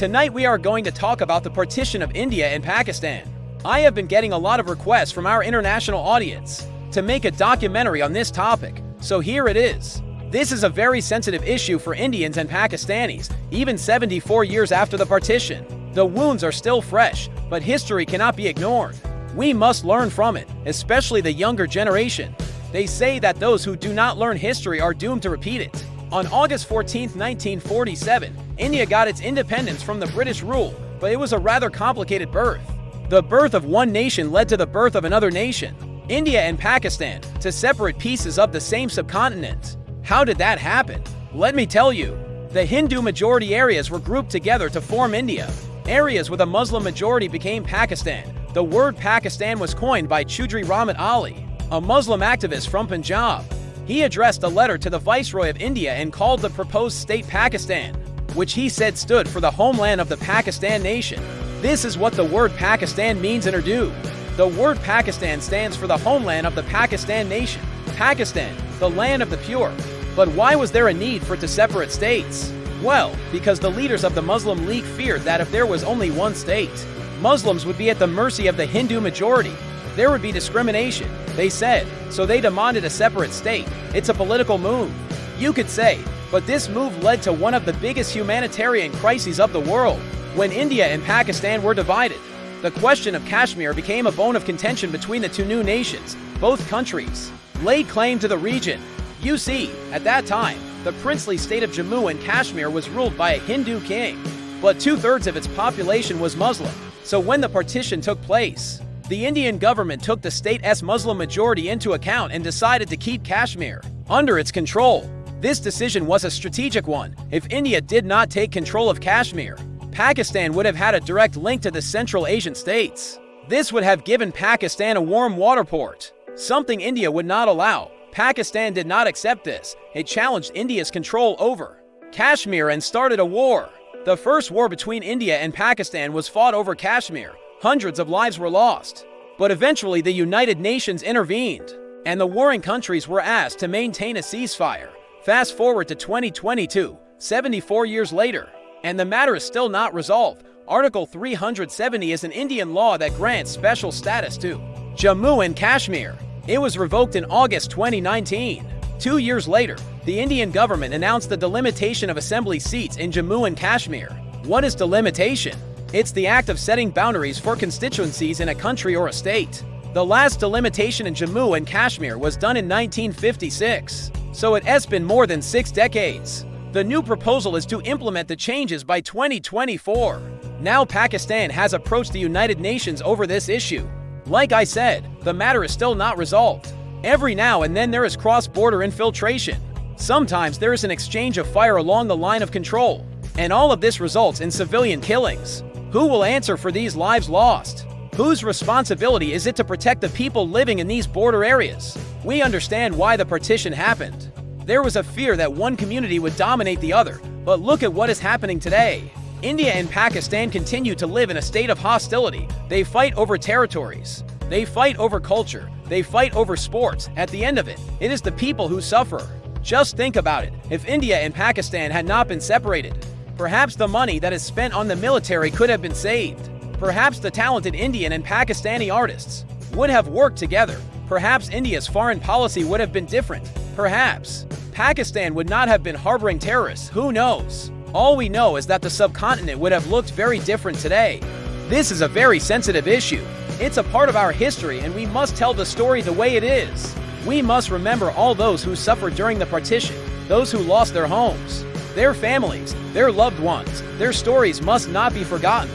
Tonight we are going to talk about the partition of India and Pakistan. I have been getting a lot of requests from our international audience to make a documentary on this topic, so here it is. This is a very sensitive issue for Indians and Pakistanis, even 74 years after the partition. The wounds are still fresh, but history cannot be ignored. We must learn from it, especially the younger generation. They say that those who do not learn history are doomed to repeat it. On August 14, 1947, India got its independence from the British rule, but it was a rather complicated birth. The birth of one nation led to the birth of another nation, India and Pakistan, to separate pieces of the same subcontinent. How did that happen? Let me tell you. The Hindu majority areas were grouped together to form India. Areas with a Muslim majority became Pakistan. The word Pakistan was coined by Chaudhry Rahmat Ali, a Muslim activist from Punjab. He addressed a letter to the Viceroy of India and called the proposed state Pakistan, which he said stood for the homeland of the Pakistan nation. This is what the word Pakistan means in Urdu. The word Pakistan stands for the homeland of the Pakistan nation. Pakistan, the land of the pure. But why was there a need for two separate states? Well, because the leaders of the Muslim League feared that if there was only one state, Muslims would be at the mercy of the Hindu majority. There would be discrimination, they said, so they demanded a separate state. It's a political move, you could say, but this move led to one of the biggest humanitarian crises of the world. When India and Pakistan were divided, the question of Kashmir became a bone of contention between the two new nations. Both countries laid claim to the region. You see, at that time, the princely state of Jammu and Kashmir was ruled by a Hindu king, but 2/3 of its population was Muslim. So when the partition took place, the Indian government took the state's Muslim majority into account and decided to keep Kashmir under its control. This decision was a strategic one. If India did not take control of Kashmir, Pakistan would have had a direct link to the Central Asian states. This would have given Pakistan a warm water port, something India would not allow. Pakistan did not accept this. It challenged India's control over Kashmir and started a war. The first war between India and Pakistan was fought over Kashmir. Hundreds of lives were lost. But eventually the United Nations intervened, and the warring countries were asked to maintain a ceasefire. Fast forward to 2022, 74 years later, and the matter is still not resolved. Article 370 is an Indian law that grants special status to Jammu and Kashmir. It was revoked in August 2019. 2 years later, the Indian government announced the delimitation of assembly seats in Jammu and Kashmir. What is delimitation? It's the act of setting boundaries for constituencies in a country or a state. The last delimitation in Jammu and Kashmir was done in 1956, so it has been more than 6 decades. The new proposal is to implement the changes by 2024. Now Pakistan has approached the United Nations over this issue. Like I said, the matter is still not resolved. Every now and then there is cross-border infiltration. Sometimes there is an exchange of fire along the line of control, and all of this results in civilian killings. Who will answer for these lives lost? Whose responsibility is it to protect the people living in these border areas? We understand why the partition happened. There was a fear that one community would dominate the other, but look at what is happening today. India and Pakistan continue to live in a state of hostility. They fight over territories. They fight over culture. They fight over sports. At the end of it, it is the people who suffer. Just think about it. If India and Pakistan had not been separated, perhaps the money that is spent on the military could have been saved. Perhaps the talented Indian and Pakistani artists would have worked together. Perhaps India's foreign policy would have been different. Perhaps Pakistan would not have been harboring terrorists. Who knows? All we know is that the subcontinent would have looked very different today. This is a very sensitive issue. It's a part of our history, and we must tell the story the way it is. We must remember all those who suffered during the partition, those who lost their homes, their families, their loved ones. Their stories must not be forgotten.